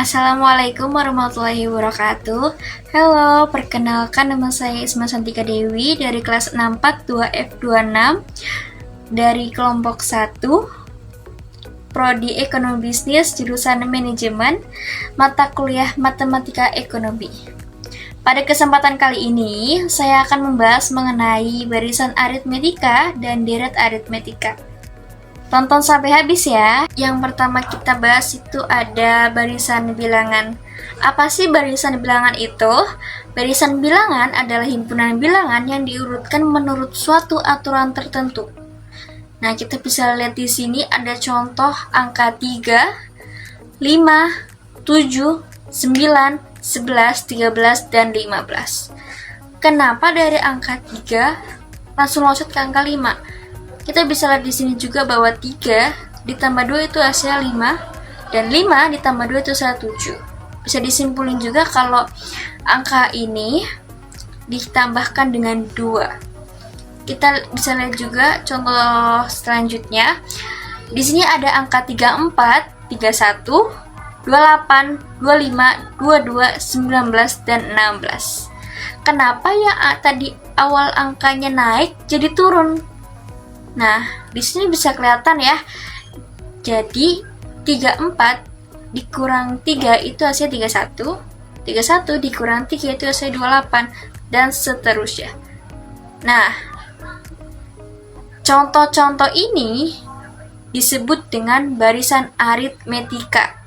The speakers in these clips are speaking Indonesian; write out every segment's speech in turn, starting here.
Assalamualaikum warahmatullahi wabarakatuh. Halo, perkenalkan nama saya Isma Santika Dewi dari kelas 642F26 dari kelompok 1 Prodi Ekonomi Bisnis jurusan Manajemen mata kuliah Matematika Ekonomi. Pada kesempatan kali ini, saya akan membahas mengenai barisan aritmetika dan deret aritmetika. Tonton sampai habis ya. Yang pertama kita bahas itu ada barisan bilangan. Apa sih barisan bilangan itu? Barisan bilangan adalah himpunan bilangan yang diurutkan menurut suatu aturan tertentu. Nah, kita bisa lihat di sini ada contoh angka 3, 5, 7, 9, 11, 13, dan 15. Kenapa dari angka 3 langsung loncat ke angka 5? Kita bisa lihat di sini juga bahwa 3 ditambah 2 itu hasilnya 5, dan 5 ditambah 2 itu hasilnya 7. Bisa disimpulin juga kalau angka ini ditambahkan dengan 2. Kita bisa lihat juga contoh selanjutnya. Di sini ada angka 34, 31, 28, 25, 22, 19, dan 16. Kenapa yang tadi awal angkanya naik jadi turun? Nah, di sini bisa kelihatan ya. Jadi 34 dikurang 3 itu hasilnya 31, 31 dikurang 3 itu hasilnya 28, dan seterusnya. Nah, contoh-contoh ini disebut dengan barisan aritmetika.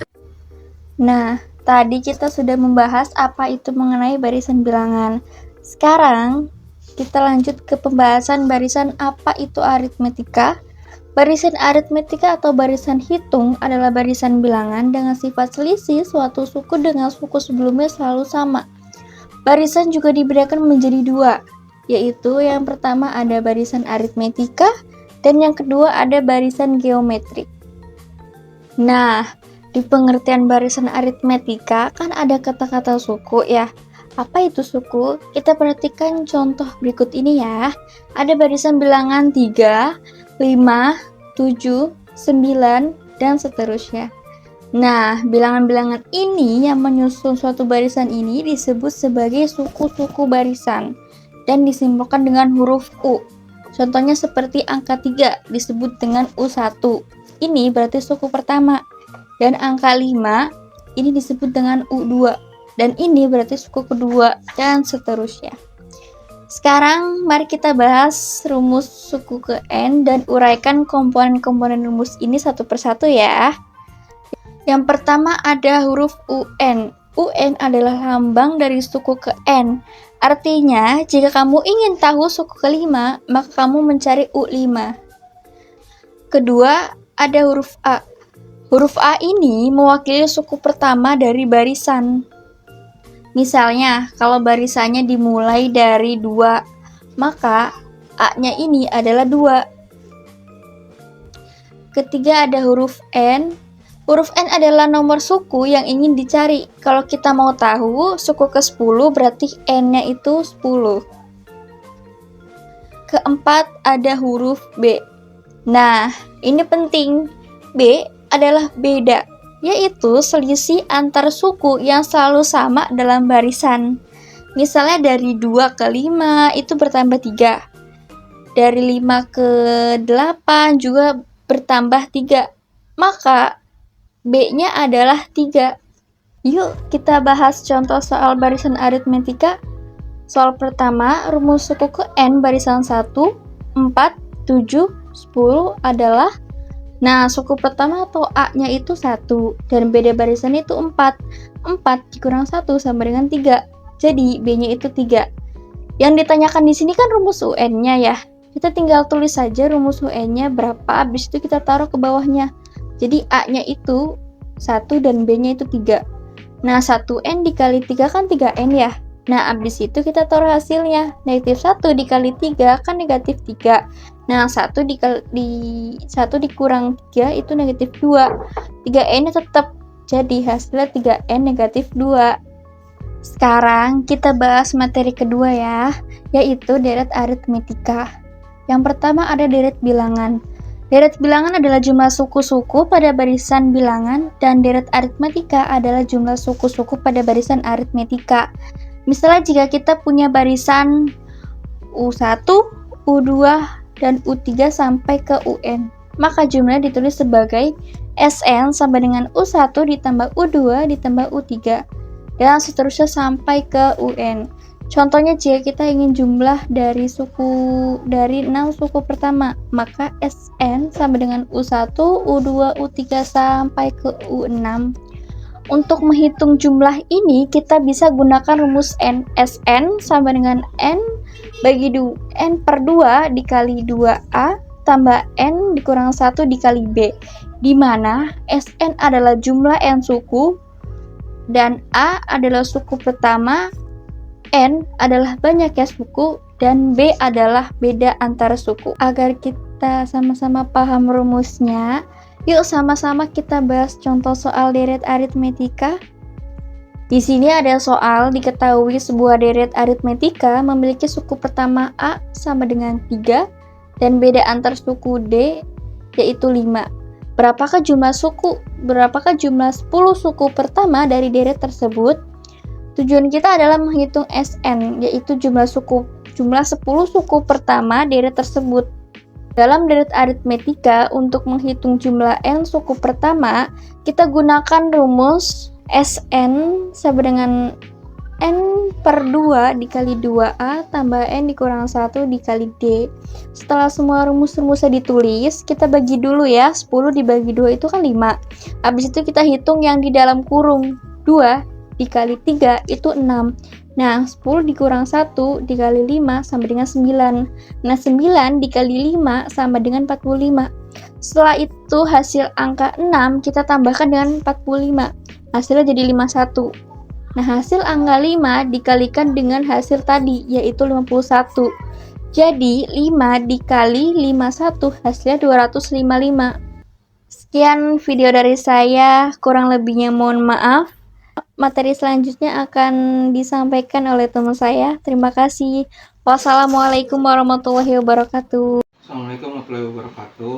Nah, tadi kita sudah membahas apa itu mengenai barisan bilangan. Sekarang kita lanjut ke pembahasan barisan apa itu aritmetika. Barisan aritmetika atau barisan hitung adalah barisan bilangan dengan sifat selisih suatu suku dengan suku sebelumnya selalu sama. Barisan juga dibedakan menjadi dua, yaitu yang pertama ada barisan aritmetika dan yang kedua ada barisan geometrik. Nah, di pengertian barisan aritmetika kan ada kata-kata suku ya. Apa itu suku? Kita perhatikan contoh berikut ini ya. Ada barisan bilangan 3, 5, 7, 9, dan seterusnya. Nah, bilangan-bilangan ini yang menyusun suatu barisan ini disebut sebagai suku-suku barisan dan disimbolkan dengan huruf U. Contohnya seperti angka 3 disebut dengan U1. Ini berarti suku pertama. Dan angka 5 ini disebut dengan U2. Dan ini berarti suku kedua, dan seterusnya. Sekarang mari kita bahas rumus suku ke N dan uraikan komponen-komponen rumus ini satu persatu ya. Yang pertama ada huruf UN. UN adalah lambang dari suku ke N. Artinya, jika kamu ingin tahu suku kelima, maka kamu mencari U5. Kedua, ada huruf A. Huruf A ini mewakili suku pertama dari barisan. Misalnya, kalau barisannya dimulai dari 2, maka A-nya ini adalah 2. Ketiga ada huruf N. Huruf N adalah nomor suku yang ingin dicari. Kalau kita mau tahu suku ke-10 berarti N-nya itu 10. Keempat ada huruf B. Nah, ini penting. B adalah beda, yaitu selisih antar suku yang selalu sama dalam barisan. Misalnya dari 2 ke 5 itu bertambah 3. Dari 5 ke 8 juga bertambah 3. Maka B-nya adalah 3. Yuk kita bahas contoh soal barisan aritmetika. Soal pertama, rumus suku ke N barisan 1, 4, 7, 10 adalah. Nah, suku pertama atau A-nya itu 1, dan beda barisan itu 4. 4 dikurang 1 sama dengan 3. Jadi, B-nya itu 3. Yang ditanyakan di sini kan rumus UN-nya ya. Kita tinggal tulis saja rumus UN-nya berapa, habis itu kita taruh ke bawahnya. Jadi, A-nya itu 1 dan B-nya itu 3. Nah, 1N dikali 3 kan 3N ya. Nah, habis itu kita taruh hasilnya. Negatif 1 dikali 3 kan negatif 3. Nah, 1 dikurang 3 itu negatif 2. 3N tetap. Jadi hasilnya 3N negatif 2. Sekarang kita bahas materi kedua ya, yaitu deret aritmetika. Yang pertama ada deret bilangan. Deret bilangan adalah jumlah suku-suku pada barisan bilangan, dan deret aritmetika adalah jumlah suku-suku pada barisan aritmetika. Misalnya jika kita punya barisan U1, U2, dan U3 sampai ke UN, maka jumlahnya ditulis sebagai SN sama dengan U1 ditambah U2 ditambah U3, dan seterusnya sampai ke UN. Contohnya jika kita ingin jumlah dari 6 suku pertama, maka SN sama dengan U1, U2, U3 sampai ke U6. Untuk menghitung jumlah ini, kita bisa gunakan rumus N. SN sama dengan N per 2 dikali 2A tambah N dikurang 1 dikali B, di mana SN adalah jumlah N suku, dan A adalah suku pertama, N adalah banyaknya suku, dan B adalah beda antara suku. Agar kita sama-sama paham rumusnya, yuk sama-sama kita bahas contoh soal deret aritmetika. Di sini ada soal diketahui sebuah deret aritmetika memiliki suku pertama A sama dengan 3 dan beda antar suku D yaitu 5. Berapakah jumlah 10 suku pertama dari deret tersebut? Tujuan kita adalah menghitung SN, yaitu jumlah 10 suku pertama deret tersebut. Dalam deret aritmetika, untuk menghitung jumlah N suku pertama, kita gunakan rumus SN sama dengan N per 2 dikali 2A tambah N dikurang 1 dikali D. Setelah semua rumus-rumusnya ditulis, kita bagi dulu ya. 10 dibagi 2 itu kan 5. Habis itu kita hitung yang di dalam kurung. 2 dikali 3 itu 6. Nah, 10 dikurang 1 dikali 5 sama dengan 9. Nah, 9 dikali 5 sama dengan 45. Setelah itu hasil angka 6 kita tambahkan dengan 45. Hasilnya jadi 51. Nah, hasil angka 5 dikalikan dengan hasil tadi, yaitu 51. Jadi, 5 dikali 51 hasilnya 255. Sekian video dari saya, kurang lebihnya mohon maaf. Materi selanjutnya akan disampaikan oleh teman saya. Terima kasih. Wassalamualaikum warahmatullahi wabarakatuh. Assalamualaikum warahmatullahi wabarakatuh.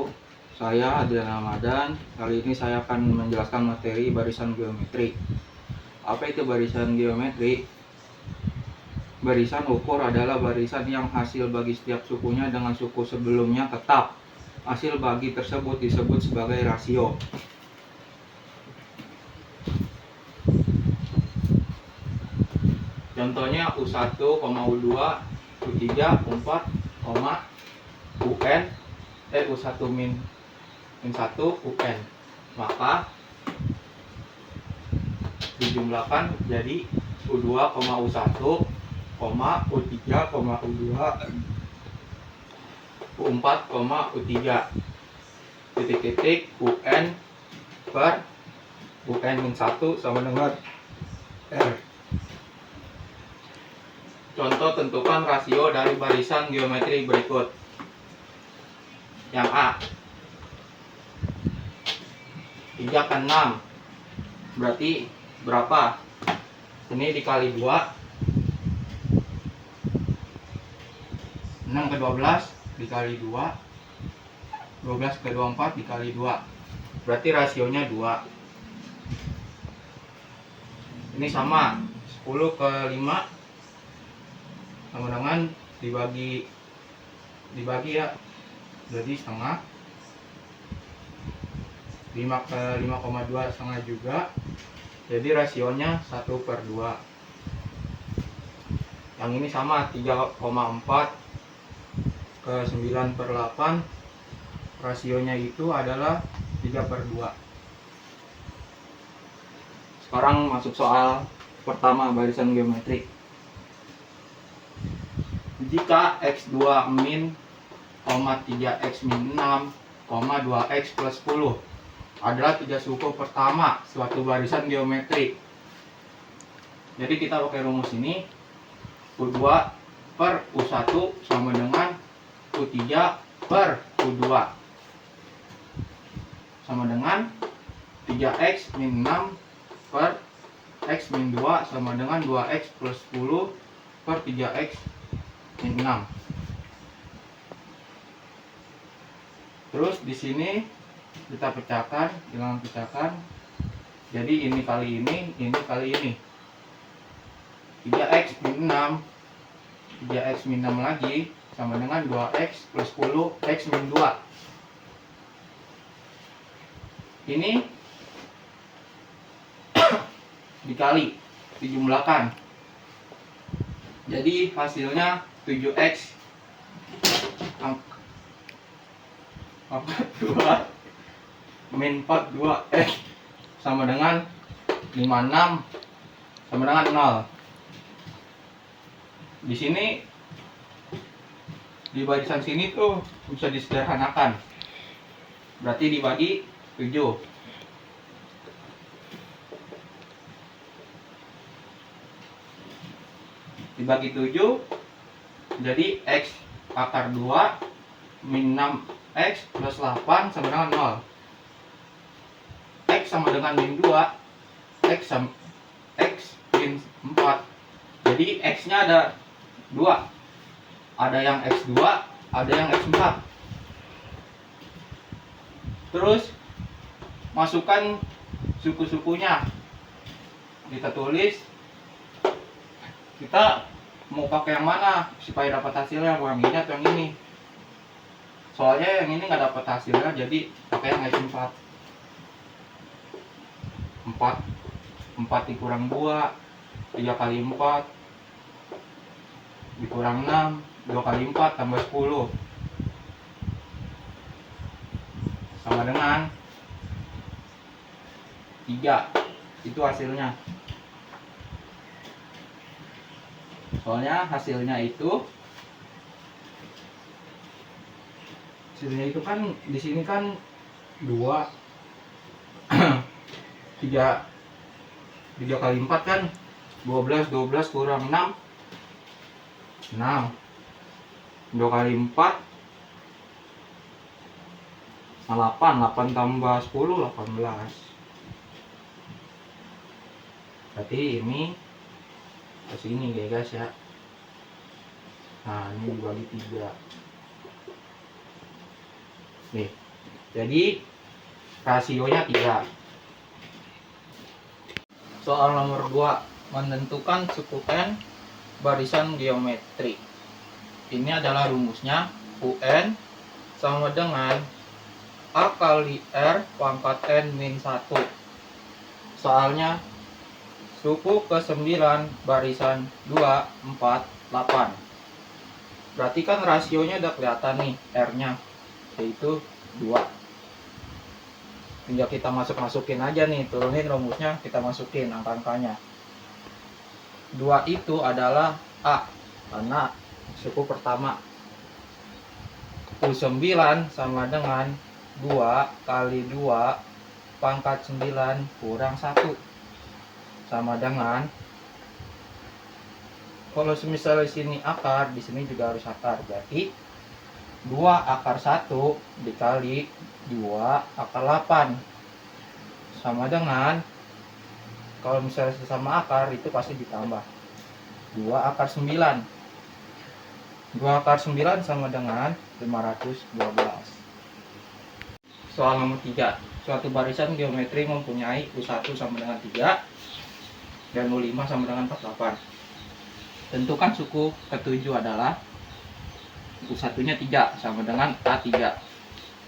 Saya Adrian Ramadan. Kali ini saya akan menjelaskan materi barisan geometri. Apa itu barisan geometri? Barisan ukur adalah barisan yang hasil bagi setiap sukunya dengan suku sebelumnya tetap. Hasil bagi tersebut disebut sebagai rasio. Contohnya U1, U2, U3, U4, UN, U1 min 1 UN. Maka dijumlahkan jadi U2, U1, U3, U2, U4, U3, titik-titik UN per UN min 1 sama dengan R. Contoh tentukan rasio dari barisan geometri berikut. Yang A, 3 ke 6 berarti berapa? Ini dikali 2, 6 ke 12 dikali 2, 12 ke 24 dikali 2, berarti rasionya 2. Ini sama, 10 ke 5 sama dengan dibagi ya, jadi setengah. 5 ke 5,2 setengah juga, jadi rasionya 1 per 2. Yang ini sama, 3,4 ke 9 per 8, rasionya itu adalah 3 per 2. Sekarang masuk soal pertama, barisan geometri. Jika x2 min, 3x min 6, 2x plus 10 adalah 3 suku pertama suatu barisan geometri. Jadi kita pakai rumus ini, U2 per U1 sama dengan U3 per U2 sama dengan 3x min 6 per x min 2 sama dengan 2x plus 10 per 3x min 6. Terus di sini kita pecahkan, bilangan pecahkan. Jadi ini kali ini kali ini. 3x min 6, 3x min 6 lagi sama dengan 2x plus 10 x min 2. Ini dikali, dijumlahkan. Jadi hasilnya 7x pangkat 2 min 42x sama dengan 56 sama dengan 0. Di sini di barisan sini tuh bisa disederhanakan. Berarti dibagi 7. Dibagi 7 jadi x akar 2 min 6x plus 8 sama dengan 0. X sama dengan min 2, x min 4. Jadi x nya ada 2, ada yang x2, ada yang x4. Terus masukkan suku-sukunya, kita tulis. Kita mau pakai yang mana supaya dapat hasilnya, yang ini atau yang ini? Soalnya yang ini nggak dapat hasilnya, jadi pakai yang x4. 4 dikurang 2, 3 kali 4 dikurang 6, 2 kali 4 tambah 10 sama dengan 3. Itu hasilnya. Soalnya hasilnya itu kan di sini kan 2 3 kali 4 kan 12 kurang 6 2 kali 4 8 tambah 10 18. Berarti ini ke sini ya guys ya. Nah, ini dibagi 3 nih, jadi rasionya 3. Soal nomor 2, menentukan suku n barisan geometri. Ini adalah rumusnya. UN sama dengan A kali R pangkat n min 1. Soalnya suku ke-9 barisan 2, 4, 8. Berarti kan rasionya udah kelihatan nih, R-nya yaitu 2. Tinggal kita masukin aja nih, turunin rumusnya, kita masukin angka-angkanya. 2 itu adalah A karena suku pertama. U9 sama dengan 2 kali 2 pangkat 9 kurang 1 sama dengan, kalau misalnya di sini akar, di sini juga harus akar. Berarti 2 akar 1 dikali 2 akar 8 sama dengan, kalau misalnya sesama akar itu pasti ditambah 2 akar 9. 2 akar 9 sama dengan 512. Soal nomor 3, suatu barisan geometri mempunyai U1 sama dengan 3 dan U5 sama dengan 48. Tentukan suku ke-7 adalah U1 nya 3 sama dengan A3,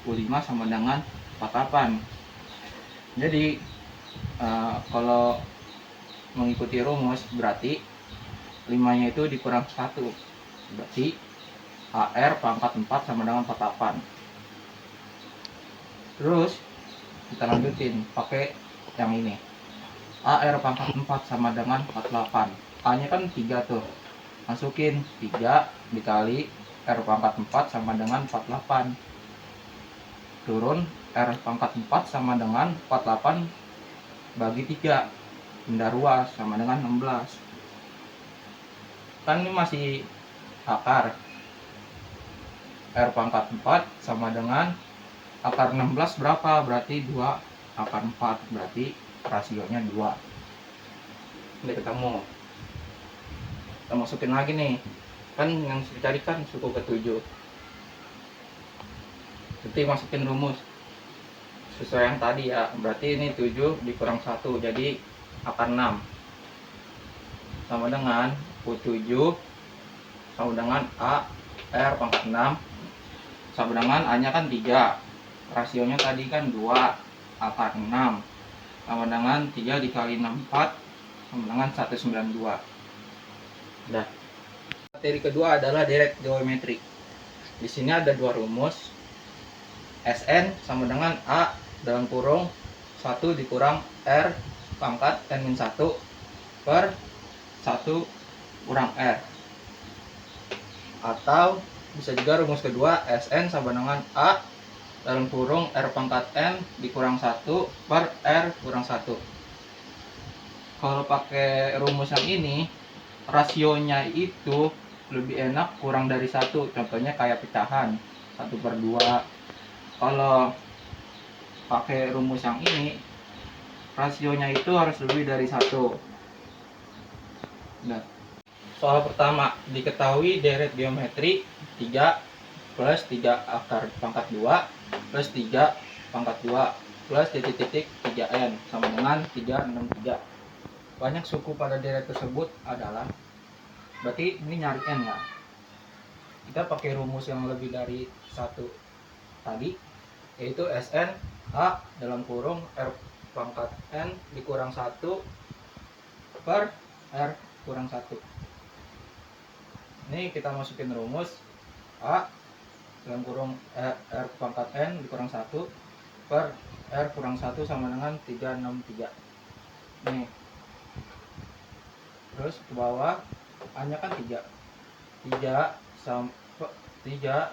U5 sama dengan 48. Jadi kalau mengikuti rumus berarti 5 nya itu dikurang 1, berarti AR pangkat 4 sama dengan 48. Terus kita lanjutin pakai yang ini. AR pangkat 4 sama dengan 48. A nya kan 3 tuh, masukin 3 dikali R pangkat 4 sama dengan 48. Turun R pangkat 4 sama dengan 48 bagi 3, pindah ruas sama dengan 16. Kan ini masih akar. R pangkat 4 sama dengan akar 16 berapa? Berarti 2 akar 4, berarti rasionya 2. Ini ketemu. Kita masukin lagi nih, kan yang dicarikan suku ke-7. Nanti masukin rumus sesuai yang tadi ya. Berarti ini 7 dikurang 1, jadi akar 6 sama dengan U7 sama dengan A R pangkat 6 sama dengan A nya kan 3, rasionya tadi kan 2 akar 6 sama dengan 3 dikali 6 4 sama dengan 192. Nah, materi kedua adalah deret geometri. Di sini ada dua rumus. Sn sama dengan A dalam kurung 1 dikurang R pangkat N-1 per 1 kurang R. Atau bisa juga rumus kedua, Sn sama dengan A dalam kurung R pangkat N dikurang 1 per R kurang 1. Kalau pakai rumus yang ini, rasionya itu lebih enak kurang dari 1. Contohnya kayak pecahan 1/2. Kalau pakai rumus yang ini, rasionya itu harus lebih dari 1. Nah, soal pertama, diketahui deret geometri 3 plus 3 akar pangkat 2 plus 3 pangkat 2 plus titik-titik 3n sama dengan 363. Banyak suku pada deret tersebut adalah, berarti ini nyari n ya. Kita pakai rumus yang lebih dari 1 tadi, yaitu Sn A dalam kurung R pangkat N dikurang 1 per R kurang 1. Ini kita masukin rumus A dalam kurung R pangkat N dikurang 1 per R kurang 1 sama dengan 363. Nih. Terus ke bawah A nya kan 3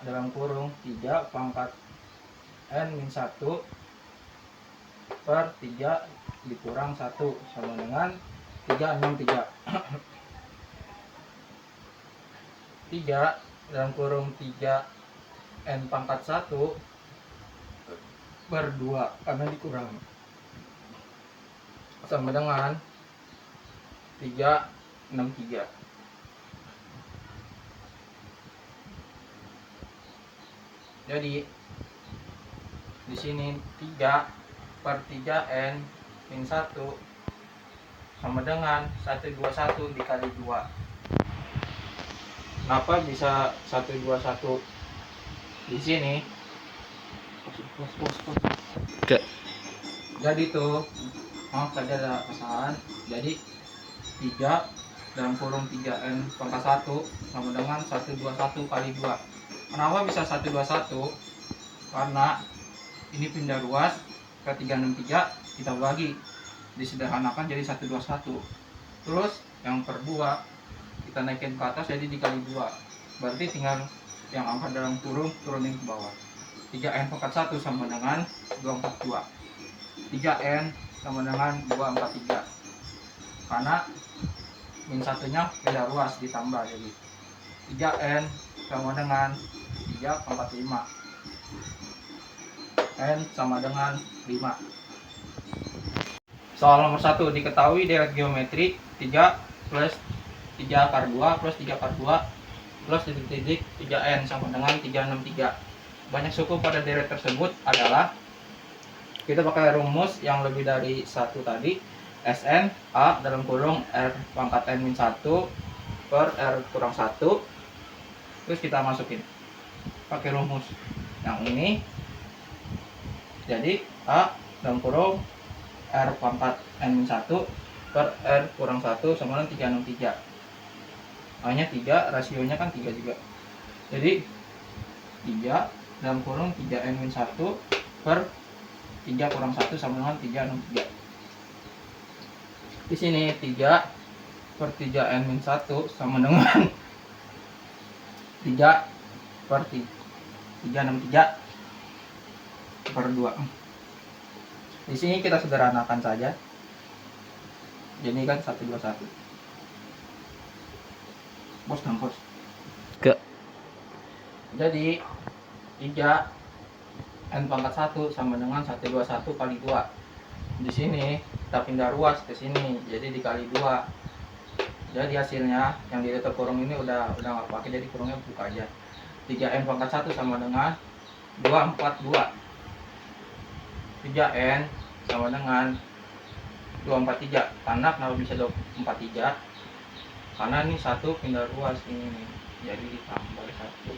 dalam kurung 3 pangkat N-1 per 3 dikurang 1 sama dengan 363. 3 dalam kurung 3 N pangkat 1 per 2 karena dikurang sama dengan 363. Jadi di sini 3 per 3 N min 1 sama dengan 121 dikali 2. Kenapa bisa 121 di sini? Jadi tuh, tadi ada kesalahan. Jadi 3 dalam kurung 3N pangkat 1 sama dengan 121 kali 2. Kenapa bisa 121? Karena ini pindah ruas ke 363, kita bagi, disederhanakan jadi 121. Terus yang per 2 kita naikin ke atas jadi dikali 2. Berarti tinggal yang angka dalam kurung turunin ke bawah. 3N pangkat 1 sama dengan 242. 3N sama dengan 243. Karena min satunya pindah ruas ditambah, jadi 3N sama dengan 345. N sama dengan 5. Soal nomor 1, diketahui deret geometri 3 plus 3 akar 2 plus 3 akar 2 plus titik-titik 3N sama dengan 363. Banyak suku pada deret tersebut adalah, kita pakai rumus yang lebih dari 1 tadi, Sn A dalam kurung R pangkat N-1 per R kurang 1. Terus kita masukin pakai rumus yang ini, jadi A dalam kurung R pangkat N-1 per R kurang 1 sama dengan 363. A nya 3, rasionya kan 3 juga, jadi 3 dalam kurung 3N-1 per 3 kurang 1 sama dengan 363. Di sini 3 per 3N-1 sama dengan 3 per 363 per 2. Di sini kita sederhanakan saja. Jadi kan 121. Bos kampus. Jadi 3 N pangkat 1 sama dengan 121 kali 2. Di sini kita pindah ruas ke sini, jadi dikali 2. Jadi hasilnya yang di dekat kurung ini udah nggak pakai, jadi kurungnya buka aja. 3N pangkat 1 sama dengan 242. 3N sama dengan 243. Karena kenapa bisa 243? Karena ini satu pindah ruas ini nih, jadi ditambah 1.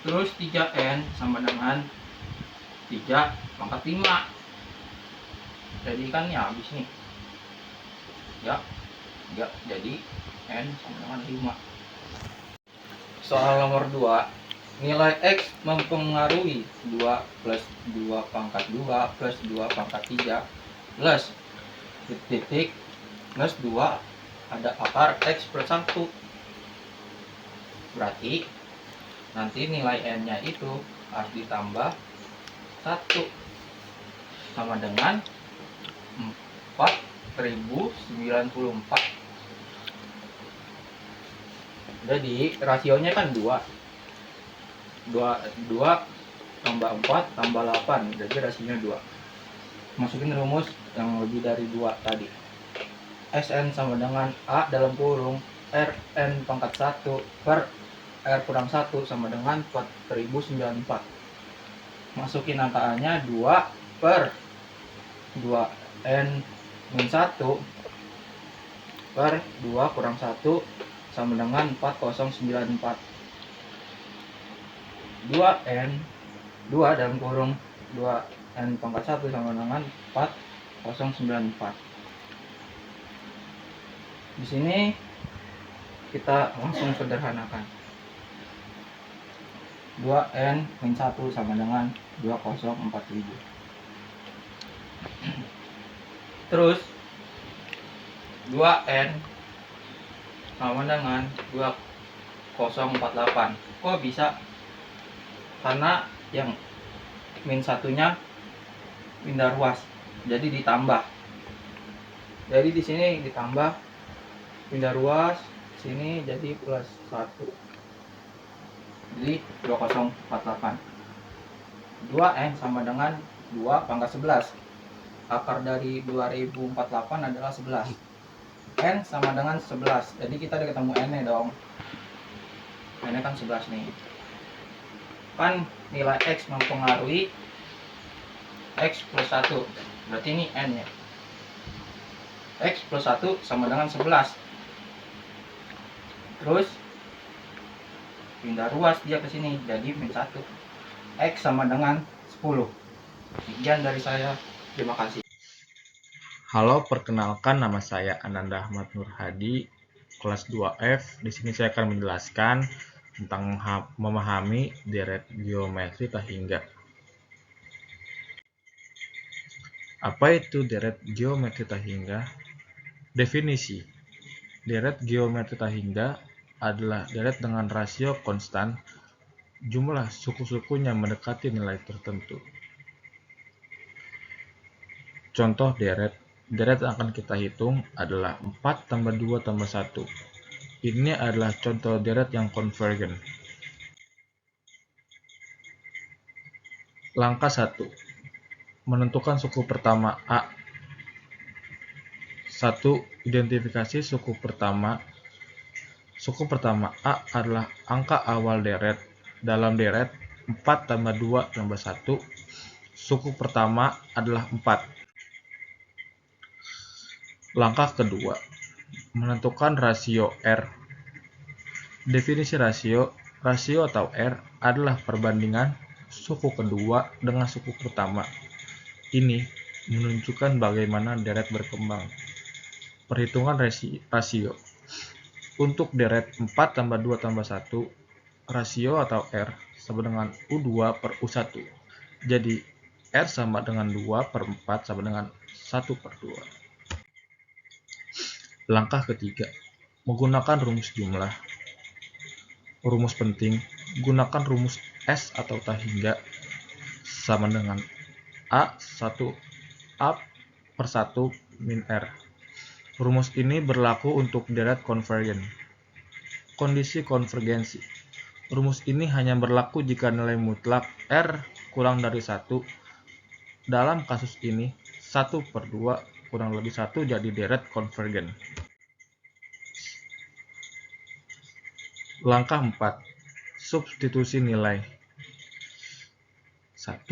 Terus 3N sama dengan 3 pangkat 5. Jadi kan ya habis nih. Ya, jadi N sama dengan 5. Soal nomor 2, nilai X mempengaruhi 2 plus 2 pangkat 2 plus 2 pangkat 3 plus titik plus 2 ada akar X plus 1. Berarti nanti nilai N-nya itu harus ditambah 1 sama dengan 4094. Jadi rasionya kan 2 tambah 4 tambah 8, jadi rasionya 2. Masukin rumus yang lebih dari 2 tadi. Sn sama dengan A dalam kurung Rn pangkat 1 per R kurang 1 sama dengan 4094. Masukin angkaannya 2 per 2N min 1 per 2 kurang 1 sama dengan 4094. 2N 2 dalam kurung 2N pangkat 1 sama dengan 4094. Di sini kita langsung sederhanakan. 2N min 1 sama dengan 2047. Terus 2N sama dengan 2048. Kok bisa? Karena yang min satunya pindah ruas, jadi ditambah. Jadi di sini ditambah pindah ruas, sini jadi plus 1. Jadi 2048. 2N sama dengan 2 pangkat 11. Akar dari 2048 adalah 11. N sama dengan 11. Jadi kita udah ketemu N nya dong. N nya kan 11 nih. Kan nilai X mempengaruhi X plus 1. Berarti ini N nya. X plus 1 sama dengan 11. Terus pindah ruas dia ke sini jadi min 1. X sama dengan 10. Sekian dari saya. Terima kasih. Halo, perkenalkan nama saya Ananda Ahmad Nur Hadi, kelas 2F. Di sini saya akan menjelaskan tentang memahami deret geometri tahingga. Apa itu deret geometri tahingga? Definisi. Deret geometri tahingga adalah deret dengan rasio konstan, jumlah suku-sukunya mendekati nilai tertentu. Contoh deret yang akan kita hitung adalah 4 tambah 2 tambah 1. Ini adalah contoh deret yang konvergen. Langkah 1. Menentukan suku pertama A. 1. Identifikasi suku pertama. Suku pertama A adalah angka awal deret. Dalam deret 4 tambah 2 tambah 1. Suku pertama adalah 4. Langkah kedua, menentukan rasio R. Definisi rasio atau R adalah perbandingan suku kedua dengan suku pertama. Ini menunjukkan bagaimana deret berkembang. Perhitungan rasio. Untuk deret 4 tambah 2 tambah 1, rasio atau R sama dengan U2 per U1. Jadi, R sama dengan 2 per 4 sama dengan 1 per 2. Langkah ketiga, menggunakan rumus jumlah. Rumus penting, gunakan rumus S atau tahingga sama dengan A1 A per 1 min R. Rumus ini berlaku untuk deret konvergen. Kondisi konvergensi. Rumus ini hanya berlaku jika nilai mutlak R kurang dari 1. Dalam kasus ini, 1 per 2 kurang lebih 1 jadi deret konvergen. Langkah 4. substitusi nilai. 1.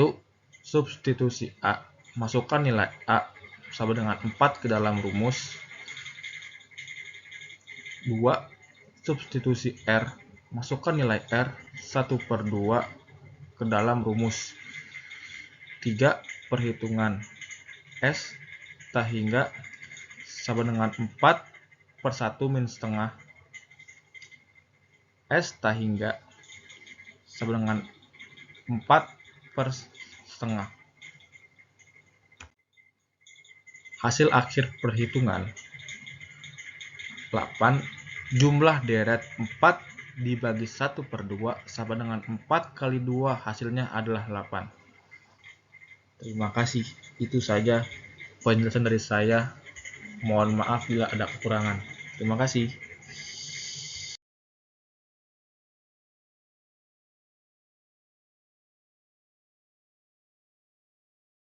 Substitusi A. Masukkan nilai A sama dengan 4 ke dalam rumus. 2. Substitusi R. Masukkan nilai R 1/2 ke dalam rumus. 3. Perhitungan S tak hingga sama dengan 4/1 min setengah. S tak hingga sama dengan 4/1. Hasil akhir perhitungan 8. Jumlah deret 4 dibagi 1/2 sama dengan 4 kali 2 hasilnya adalah 8. Terima kasih. Itu saja penjelasan dari saya. Mohon maaf bila ada kekurangan. Terima kasih.